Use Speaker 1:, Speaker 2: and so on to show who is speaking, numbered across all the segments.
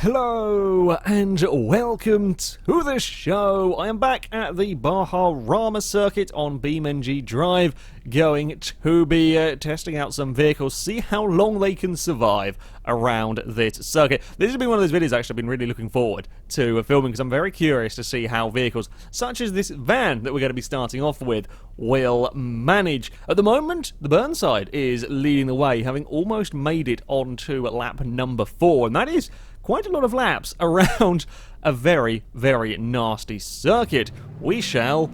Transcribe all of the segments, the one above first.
Speaker 1: Hello and welcome to the show. I am back at the Baja circuit on BeamNG Drive, going to be testing out some vehicles, see how long they can survive around this circuit. This has been one of those videos actually I've been really looking forward to filming, because I'm very curious to see how vehicles such as this van that we're going to be starting off with will manage. At the moment, the Burnside is leading the way, having almost made it onto lap number 4, and that is quite a lot of laps around a very, very nasty circuit. We shall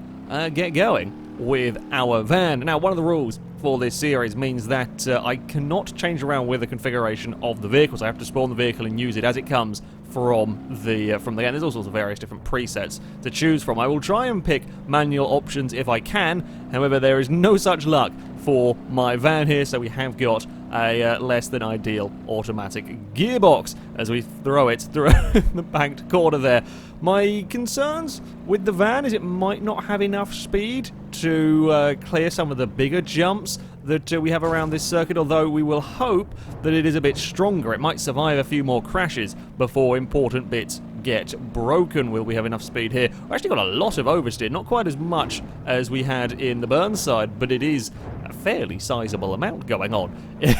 Speaker 1: get going with our van. Now, one of the rules for this series means that I cannot change around with the configuration of the vehicles. I have to spawn the vehicle and use it as it comes from the game. There's all sorts of various different presets to choose from. I will try and pick manual options if I can. However, there is no such luck for my van here, so we have got a less than ideal automatic gearbox as we throw it through the banked corner there. My concerns with the van is it might not have enough speed to clear some of the bigger jumps that we have around this circuit, although we will hope that it is a bit stronger. It might survive a few more crashes before important bits get broken. Will we have enough speed here? We've actually got a lot of oversteer, not quite as much as we had in the Burnside, but it is a fairly sizable amount going on.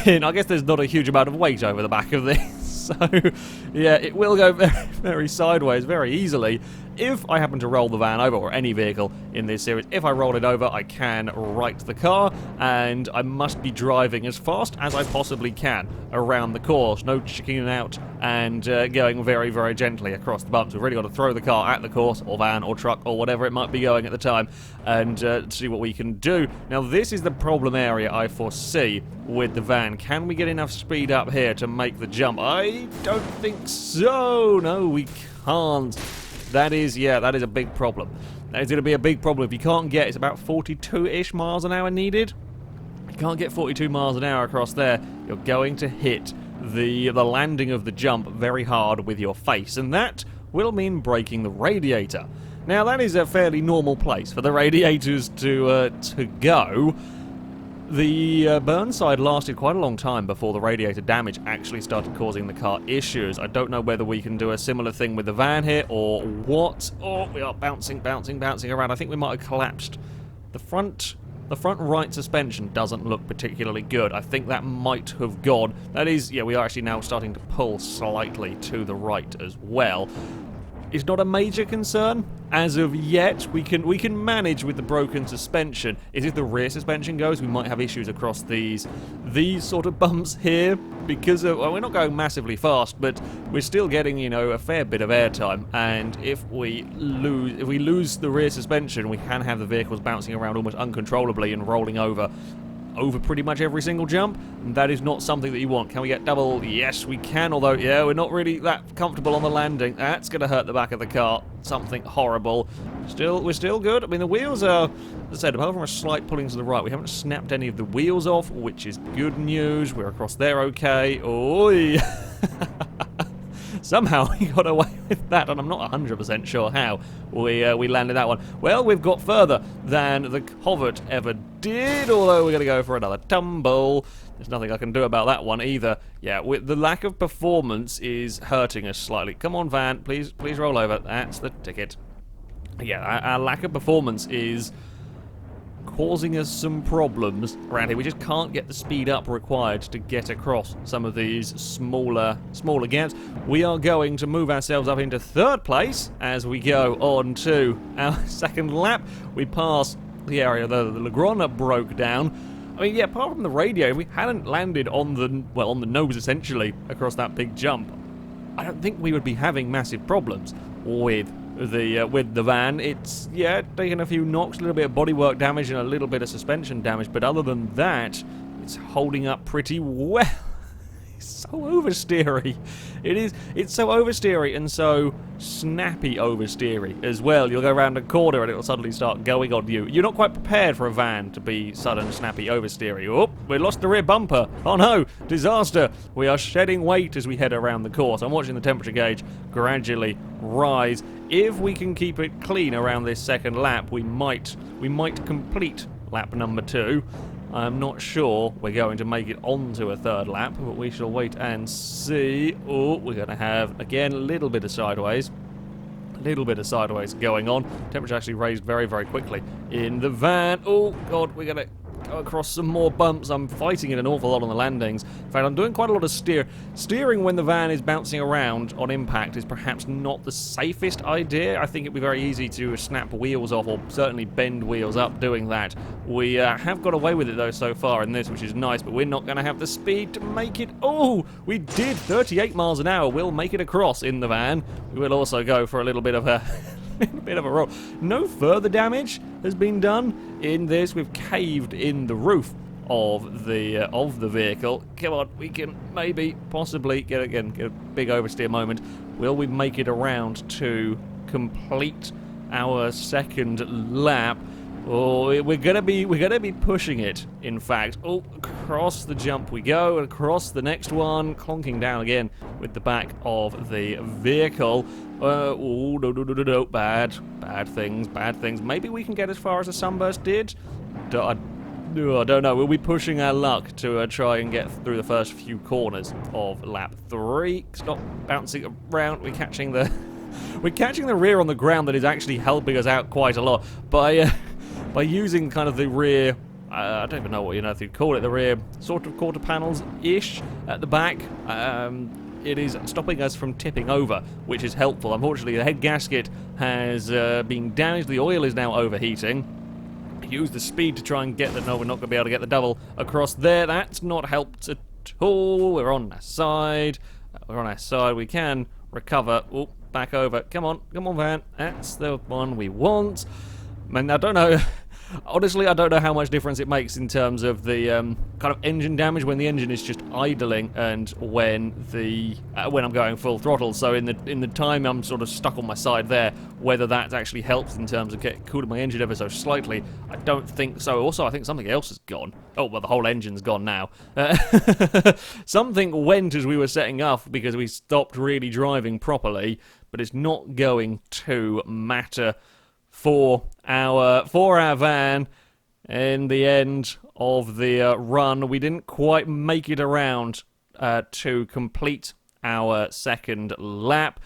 Speaker 1: And I guess there's not a huge amount of weight over the back of this, so yeah, it will go very, very sideways very easily. If I happen to roll the van over, or any vehicle in this series, if I roll it over, I can right the car, and I must be driving as fast as I possibly can around the course. No chickening out and going very, very gently across the bumps. We've really got to throw the car at the course, or van, or truck, or whatever it might be going at the time, and see what we can do. Now, this is the problem area I foresee with the van. Can we get enough speed up here to make the jump? I don't think so. No, we can't. That is a big problem. That is going to be a big problem if you can't get, it's about 42-ish miles an hour needed. If you can't get 42 miles an hour across there, you're going to hit the landing of the jump very hard with your face, and that will mean breaking the radiator. Now, that is a fairly normal place for the radiators to go. The Burnside lasted quite a long time before the radiator damage actually started causing the car issues. I don't know whether we can do a similar thing with the van here or what. Oh, we are bouncing around. I think we might have collapsed. The front right suspension doesn't look particularly good. I think that might have gone. That is, yeah, we are actually now starting to pull slightly to the right as well. It's not a major concern as of yet. We can manage with the broken suspension. Is if the rear suspension goes, we might have issues across these sort of bumps here, because well, we're not going massively fast, but we're still getting, you know, a fair bit of airtime. And if we lose the rear suspension, we can have the vehicles bouncing around almost uncontrollably and rolling over pretty much every single jump, and that is not something that you want. Can we get double? Yes, we can, although, yeah, we're not really that comfortable on the landing. That's going to hurt the back of the car. Something horrible. We're still good. I mean, the wheels are, as I said, apart from a slight pulling to the right, we haven't snapped any of the wheels off, which is good news. We're across there okay. Oi! Somehow we got away with that, and I'm not 100% sure how we landed that one. Well, we've got further than the Covert ever did, although we're going to go for another tumble. There's nothing I can do about that one either. Yeah, the lack of performance is hurting us slightly. Come on, van, please roll over. That's the ticket. Yeah, our lack of performance is causing us some problems around here. We just can't get the speed up required to get across some of these smaller gaps. We are going to move ourselves up into third place as we go on to our second lap. We pass the area that the Legrand broke down. I mean, yeah, apart from the radio, if we hadn't landed on the nose essentially across that big jump, I don't think we would be having massive problems with the van. It's, yeah, taking a few knocks, a little bit of bodywork damage and a little bit of suspension damage, but other than that, it's holding up pretty well. It's so oversteery. It's so oversteery and so snappy oversteery as well. You'll go around a corner and it'll suddenly start going on you. You're not quite prepared for a van to be sudden snappy oversteery. Oh, we lost the rear bumper. Oh no, disaster. We are shedding weight as we head around the course. I'm watching the temperature gauge gradually rise. If we can keep it clean around this second lap, we might complete lap number 2. I'm not sure we're going to make it onto a third lap, but we shall wait and see. Oh, we're going to have, again, a little bit of sideways. A little bit of sideways going on. Temperature actually raised very, very quickly in the van. Oh, God, we're going to go across some more bumps. I'm fighting it an awful lot on the landings. In fact, I'm doing quite a lot of steering when the van is bouncing around on impact is perhaps not the safest idea. I think it'd be very easy to snap wheels off or certainly bend wheels up doing that. We have got away with it though so far in this, which is nice, but we're not going to have the speed to make it. Oh, we did 38 miles an hour. We'll make it across in the van. We will also go for a little bit of a bit of a roll. No further damage has been done in this. We've caved in the roof of the vehicle. Come on, we can maybe, possibly get a big oversteer moment. Will we make it around to complete our second lap? Oh, we're gonna be pushing it. In fact, oh, across the jump we go, and across the next one, clonking down again with the back of the vehicle. Oh, no, bad things. Maybe we can get as far as the sunburst did. I don't know. We'll be pushing our luck to try and get through the first few corners of lap 3. Stop bouncing around. We're catching the rear on the ground that is actually helping us out quite a lot by using kind of the rear, I don't even know what if you'd call it, the rear sort of quarter panels-ish at the back. It is stopping us from tipping over, which is helpful. Unfortunately, the head gasket has been damaged. The oil is now overheating. Use the speed to try and get the... No, we're not going to be able to get the double across there. That's not helped at all. We're on our side. We can recover. Oh, back over. Come on, van. That's the one we want. Man, I don't know. Honestly, I don't know how much difference it makes in terms of the kind of engine damage when the engine is just idling and when I'm going full throttle. So in the time I'm sort of stuck on my side there, whether that actually helps in terms of cooling my engine ever so slightly, I don't think so. Also, I think something else has gone. Oh, well, the whole engine's gone now. Something went as we were setting off because we stopped really driving properly, but it's not going to matter for our van. In the end of the run, we didn't quite make it around to complete our second lap.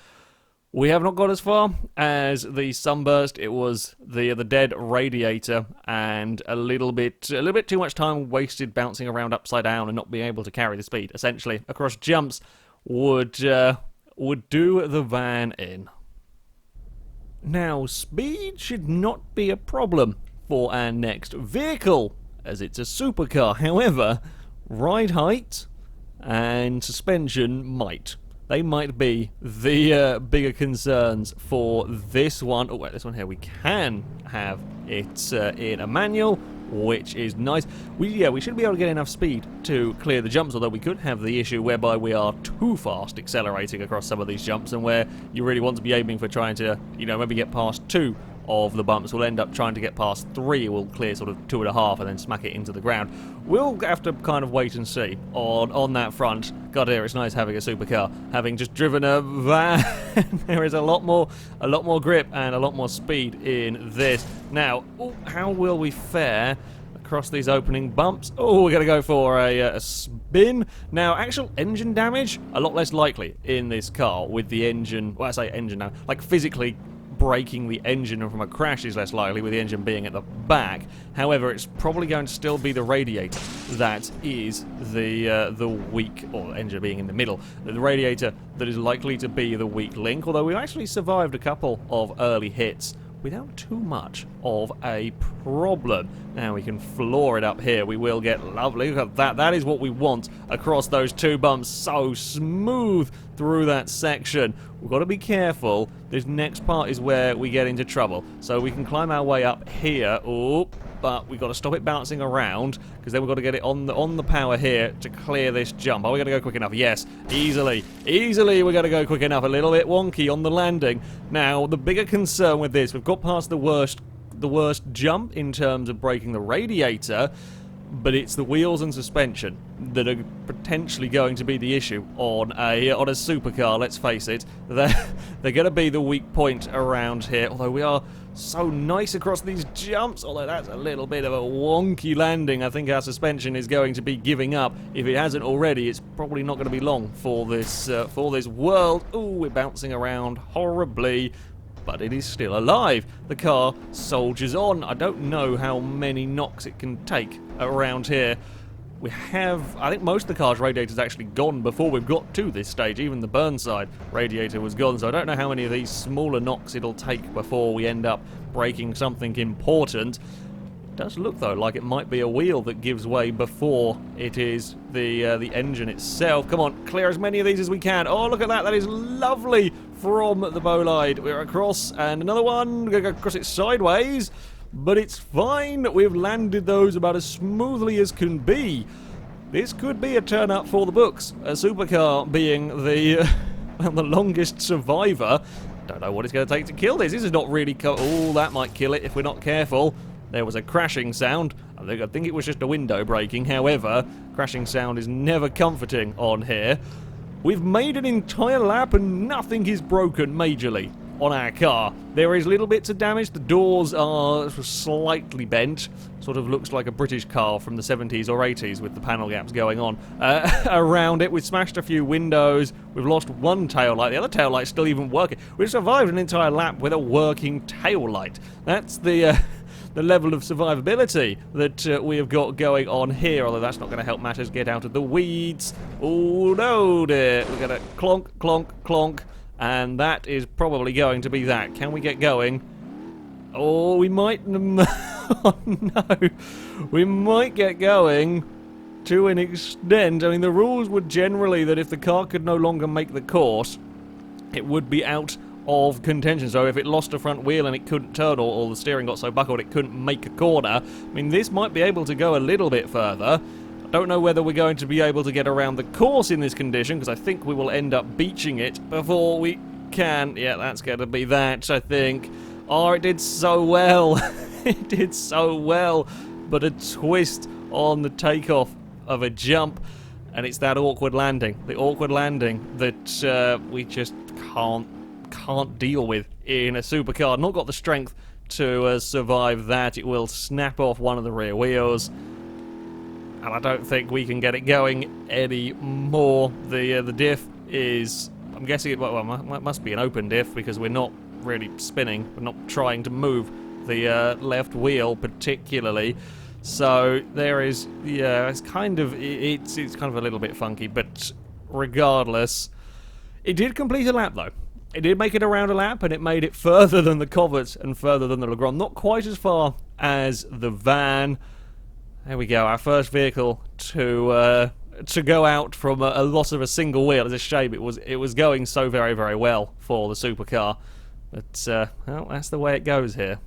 Speaker 1: We have not got as far as the sunburst. It was the dead radiator and a little bit too much time wasted bouncing around upside down and not being able to carry the speed. Essentially, across jumps would do the van in. Now, speed should not be a problem for our next vehicle, as it's a supercar. However, ride height and suspension might. They might be the bigger concerns for this one. Oh, wait, this one here, we can have it in a manual, which is nice. We should be able to get enough speed to clear the jumps, although we could have the issue whereby we are too fast accelerating across some of these jumps, and where you really want to be aiming for trying to, maybe get past 2 of the bumps. We'll end up trying to get past 3. We'll clear sort of 2.5 and then smack it into the ground. We'll have to kind of wait and see on that front. God, dear, it's nice having a supercar. Having just driven a van, there is a lot more grip and a lot more speed in this. Now, how will we fare across these opening bumps? Oh, we're going to go for a spin. Now, actual engine damage, a lot less likely in this car with the engine, well, I say engine now, like physically breaking the engine from a crash is less likely with the engine being at the back. However, it's probably going to still be the radiator that is the weak, or the engine being in the middle, the radiator that is likely to be the weak link, although we've actually survived a couple of early hits without too much of a problem. Now we can floor it up here. We will get lovely. Look at that. That is what we want across those 2 bumps. So smooth through that section. We've got to be careful. This next part is where we get into trouble. So we can climb our way up here. Oh, but we've got to stop it bouncing around, because then we've got to get it on the power here to clear this jump. Are we going to go quick enough? Yes, easily we're going to go quick enough. A little bit wonky on the landing. Now, the bigger concern with this, we've got past the worst jump in terms of breaking the radiator, but it's the wheels and suspension that are potentially going to be the issue on a supercar. Let's face it, they're going to be the weak point around here. Although we are so nice across these jumps, although that's a little bit of a wonky landing. I think our suspension is going to be giving up. If it hasn't already, it's probably not going to be long for this world. Ooh, we're bouncing around horribly, but it is still alive. The car soldiers on. I don't know how many knocks it can take around here. We have, I think most of the car's radiator's actually gone before we've got to this stage. Even the Burnside radiator was gone, so I don't know how many of these smaller knocks it'll take before we end up breaking something important. It does look, though, like it might be a wheel that gives way before it is the engine itself. Come on, clear as many of these as we can. Oh, look at that. That is lovely from the bolide. We're across, and another one. We're going to go across it sideways. But it's fine. We've landed those about as smoothly as can be. This could be a turn up for the books. A supercar being the the longest survivor. Don't know what it's going to take to kill this. This is not really... Oh, that might kill it if we're not careful. There was a crashing sound. I think it was just a window breaking. However, crashing sound is never comforting on here. We've made an entire lap and nothing is broken majorly on our car. There is little bits of damage. The doors are slightly bent. Sort of looks like a British car from the 70s or 80s with the panel gaps going on around it. We've smashed a few windows. We've lost one tail light. The other tail light's still even working. We've survived an entire lap with a working tail light. That's the level of survivability that we have got going on here, although that's not going to help matters get out of the weeds. Oh no, dear. We're going to clonk, clonk, clonk. And that is probably going to be that. Can we get going? Oh, we might... Oh, no. We might get going to an extent. I mean, the rules were generally that if the car could no longer make the course, it would be out of contention. So if it lost a front wheel and it couldn't turn, or the steering got so buckled it couldn't make a corner, I mean, this might be able to go a little bit further. Don't know whether we're going to be able to get around the course in this condition, because I think we will end up beaching it before we can. Yeah, that's going to be that, I think. Oh, it did so well. It did so well. But a twist on the takeoff of a jump, and it's that awkward landing. The awkward landing that we just can't deal with in a supercar. Not got the strength to survive that. It will snap off one of the rear wheels. And I don't think we can get it going any more. The diff is, I'm guessing, it must be an open diff because we're not really spinning. We're not trying to move the left wheel particularly. So there is, yeah, it's kind of a little bit funky. But regardless, it did complete a lap though. It did make it around a lap, and it made it further than the Covert and further than the Legrand. Not quite as far as the van. There we go, our first vehicle to go out from a loss of a single wheel. It's a shame it was going so very, very well for the supercar. But, well, that's the way it goes here.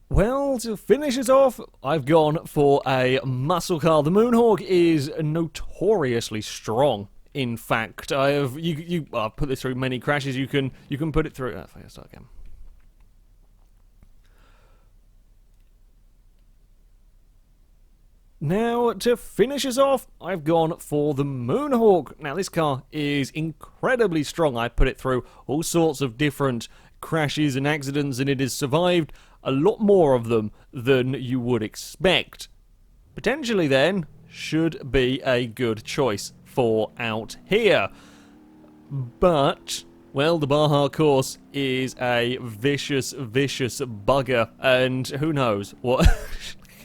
Speaker 1: Well, to finish it off, I've gone for a muscle car. The Moonhawk is notoriously strong. In fact, I've put this through many crashes. You can put it through. Oh, if I start again. Now, to finish us off, I've gone for the Moonhawk. Now, this car is incredibly strong. I put it through all sorts of different crashes and accidents, and it has survived a lot more of them than you would expect. Potentially, then, should be a good choice for out here. But, well, the Baja course is a vicious, vicious bugger, and who knows what...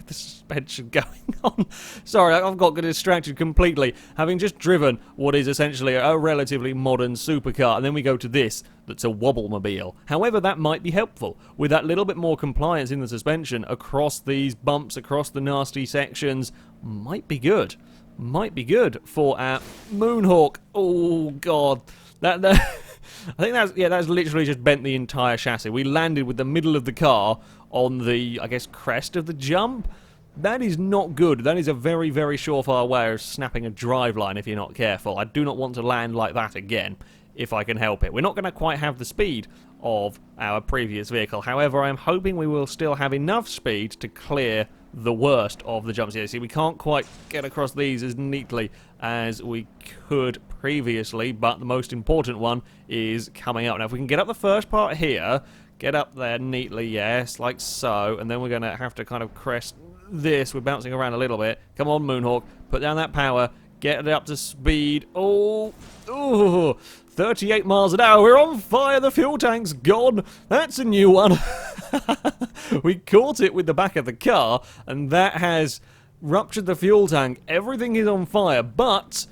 Speaker 1: the suspension going on. Sorry, I've got distracted completely, having just driven what is essentially a relatively modern supercar, and then we go to this that's a wobblemobile. However, that might be helpful. With that little bit more compliance in the suspension across these bumps, across the nasty sections, might be good. Might be good for our Moonhawk. Oh, God. That I think that's literally just bent the entire chassis. We landed with the middle of the car on the, I guess, crest of the jump. That is not good. That is a very, very surefire way of snapping a driveline if you're not careful. I do not want to land like that again, if I can help it. We're not going to quite have the speed of our previous vehicle. However, I'm hoping we will still have enough speed to clear the worst of the jumps here. See, we can't quite get across these as neatly as we could previously, but the most important one is coming up. Now, if we can get up the first part here, Get up there neatly, yes, like so. And then we're going to have to kind of crest this. We're bouncing around a little bit. Come on, Moonhawk. Put down that power. Get it up to speed. Oh, 38 miles an hour. We're on fire. The fuel tank's gone. That's a new one. We caught it with the back of the car, and that has ruptured the fuel tank. Everything is on fire, but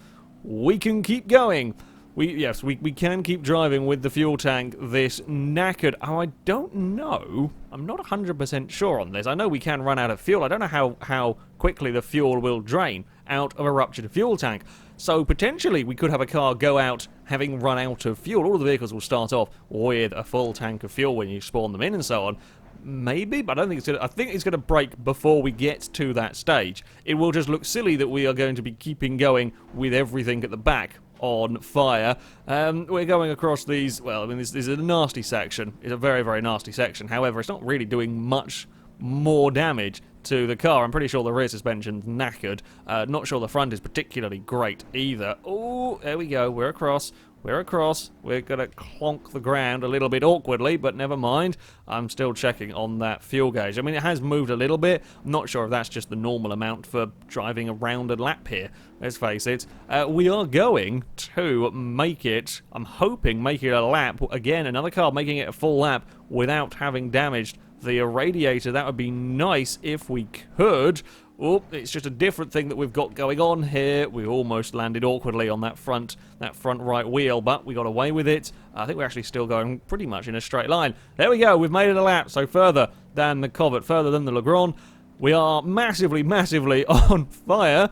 Speaker 1: we can keep going. Yes, we can keep driving with the fuel tank this knackered. Oh, I don't know. I'm not 100% sure on this. I know we can run out of fuel. I don't know how quickly the fuel will drain out of a ruptured fuel tank. So potentially we could have a car go out having run out of fuel. All of the vehicles will start off with a full tank of fuel when you spawn them in and so on. Maybe, but I don't think it's gonna. I think it's gonna break before we get to that stage. It will just look silly that we are going to be keeping going with everything at the back on fire. We're going across these. Well, I mean, this is a nasty section. It's a very, very nasty section. However, it's not really doing much more damage to the car. I'm pretty sure the rear suspension's knackered. Not sure the front is particularly great either. Oh, there we go. We're across. We're across. We're going to clonk the ground a little bit awkwardly, but never mind. I'm still checking on that fuel gauge. I mean, it has moved a little bit. I'm not sure if that's just the normal amount for driving a rounded lap here. Let's face it. We are going to make it, I'm hoping, make it a lap. Again, another car making it a full lap without having damaged the radiator. That would be nice if we could. Oh, it's just a different thing that we've got going on here. We almost landed awkwardly on that front right wheel, but we got away with it. I think we're actually still going pretty much in a straight line. There we go. We've made it a lap, so further than the Covet, further than the Legrand. We are massively, massively on fire.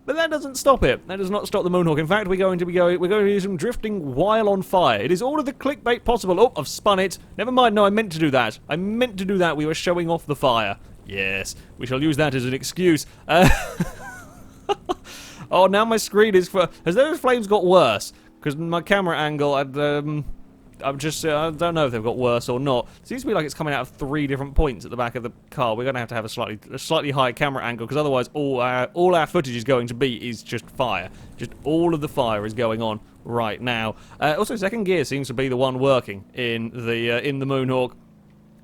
Speaker 1: But that doesn't stop it. That does not stop the Moonhawk. In fact, we're going to do some drifting while on fire. It is all of the clickbait possible. Oh, I've spun it. Never mind. No, I meant to do that. I meant to do that. We were showing off the fire. Yes, we shall use that as an excuse. Oh, now my screen is for. Has those flames got worse? Because my camera angle, I don't know if they've got worse or not. It seems to be like it's coming out of 3 different points at the back of the car. We're going to have a slightly higher camera angle, because otherwise all our footage is going to be just fire. Just all of the fire is going on right now. Also, second gear seems to be the one working in the Moonhawk.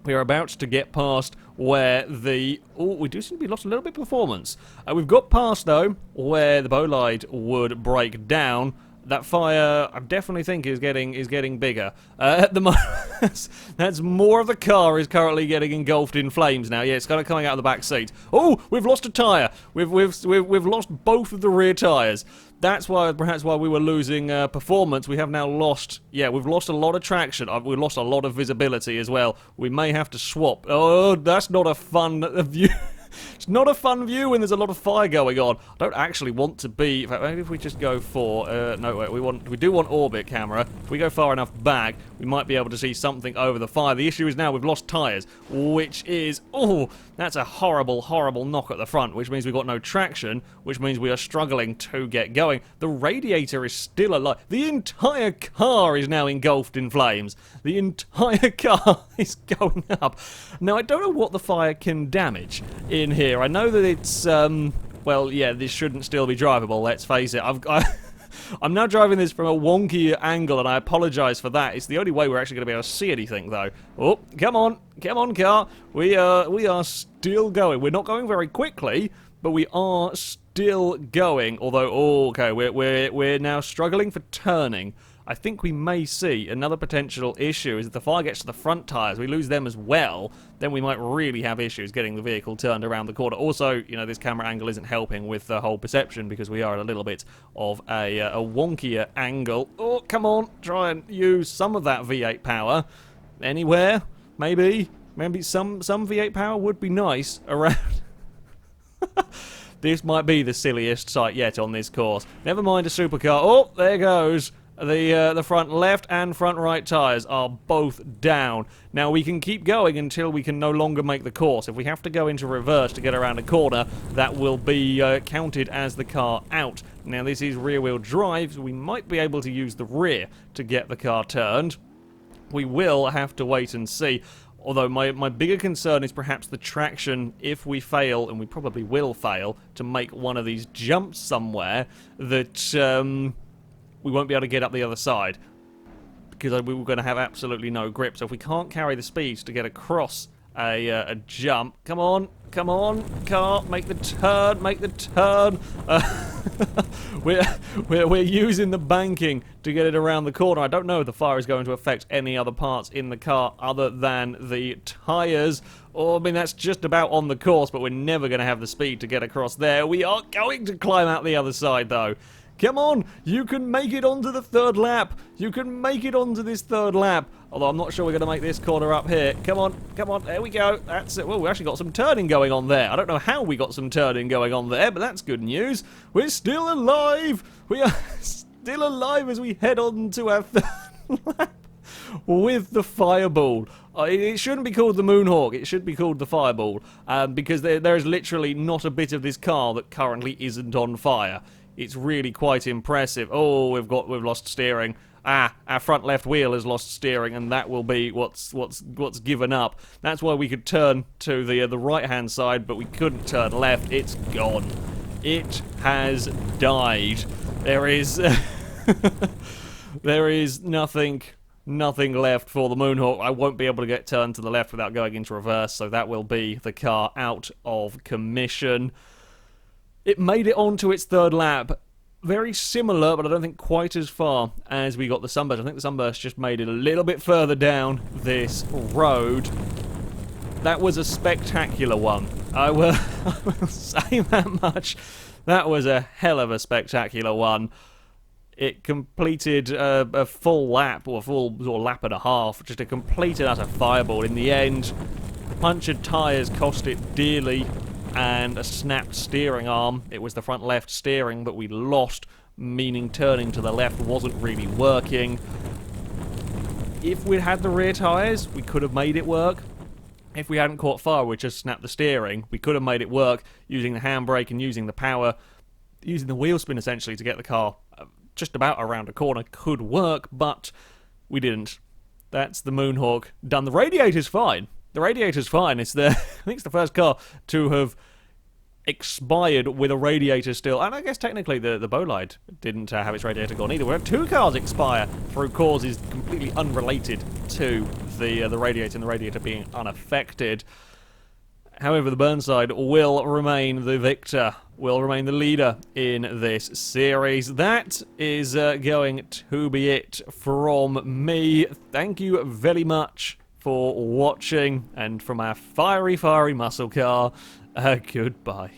Speaker 1: We are about to get past where the... Oh, we do seem to be lost a little bit of performance. We've got past, though, where the bolide would break down. That fire, I definitely think, is getting bigger. At the moment, that's more of the car is currently getting engulfed in flames now. Yeah, it's kind of coming out of the back seat. Oh, we've lost a tyre. We've lost both of the rear tyres. That's perhaps why we were losing performance. We have now lost, we've lost a lot of traction. We've lost a lot of visibility as well. We may have to swap. Oh, that's not a fun view. It's not a fun view when there's a lot of fire going on. I don't actually want to be... In fact, maybe if we just go for... no, wait, we do want orbit camera. If we go far enough back, we might be able to see something over the fire. The issue is now we've lost tyres, which is... Oh, that's a horrible, horrible knock at the front, which means we've got no traction, which means we are struggling to get going. The radiator is still alive. The entire car is now engulfed in flames. The entire car is going up. Now, I don't know what the fire can damage in here. I know that it's, well, yeah, this shouldn't still be drivable, let's face it. I'm now driving this from a wonky angle, and I apologise for that. It's the only way we're actually going to be able to see anything, though. Oh, come on, car. We are still going. We're not going very quickly, but we are still going. Although, oh, okay, we're now struggling for turning. I think we may see another potential issue is if the fire gets to the front tyres, we lose them as well, then we might really have issues getting the vehicle turned around the corner. Also, you know, this camera angle isn't helping with the whole perception because we are at a little bit of a wonkier angle. Oh, come on, try and use some of that V8 power. Anywhere, maybe some V8 power would be nice around. This might be the silliest sight yet on this course. Never mind a supercar. Oh, there goes. The front left and front right tyres are both down. Now, we can keep going until we can no longer make the course. If we have to go into reverse to get around a corner, that will be counted as the car out. Now, this is rear-wheel drive, so we might be able to use the rear to get the car turned. We will have to wait and see. Although my bigger concern is perhaps the traction if we fail, and we probably will fail, to make one of these jumps somewhere that... we won't be able to get up the other side. because we were going to have absolutely no grip. So if we can't carry the speed to get across a jump, come on, car, make the turn, we're using the banking to get it around the corner. I don't know if the fire is going to affect any other parts in the car other than the tyres. Or, I mean, that's just about on the course, but we're never going to have the speed to get across there. We are going to climb out the other side, though. Come on, you can make it onto the third lap. You can make it onto this third lap. Although I'm not sure we're going to make this corner up here. Come on, there we go. That's it. Well, we actually got some turning going on there. I don't know how we got some turning going on there, but that's good news. We're still alive. We are still alive as we head on to our third lap with the Fireball. It shouldn't be called the Moonhawk. It should be called the Fireball, because there is literally not a bit of this car that currently isn't on fire. It's really quite impressive. Oh, we've lost steering. Our front left wheel has lost steering, and that will be what's given up. That's why we could turn to the right-hand side, but we couldn't turn left. It's gone. It has died. There is there is nothing left for the Moonhawk. I won't be able to get turned to the left without going into reverse, so that will be the car out of commission. It made it onto its third lap. Very similar, but I don't think quite as far as we got the Sunburst. I think the Sunburst just made it a little bit further down this road. That was a spectacular one. I will say that much. That was a hell of a spectacular one. It completed a full lap, or a full sort of lap and a half, just a complete and utter Fireball. In the end, punctured tyres cost it dearly, and a snapped steering arm. It was the front left steering that we lost, meaning turning to the left wasn't really working. If we'd had the rear tyres, we could have made it work. If we hadn't caught fire, we'd just snapped the steering. We could have made it work using the handbrake and using the power, using the wheel spin essentially to get the car just about around a corner could work, but we didn't. That's the Moonhawk done. The radiator's fine. The radiator's fine. It's I think it's the first car to have expired with a radiator still. And I guess technically the Bolide didn't have its radiator gone either. We had 2 cars expire through causes completely unrelated to the radiator and the radiator being unaffected. However, the Burnside will remain the victor, will remain the leader in this series. That is going to be it from me. Thank you very much for watching, and from our fiery muscle car, goodbye.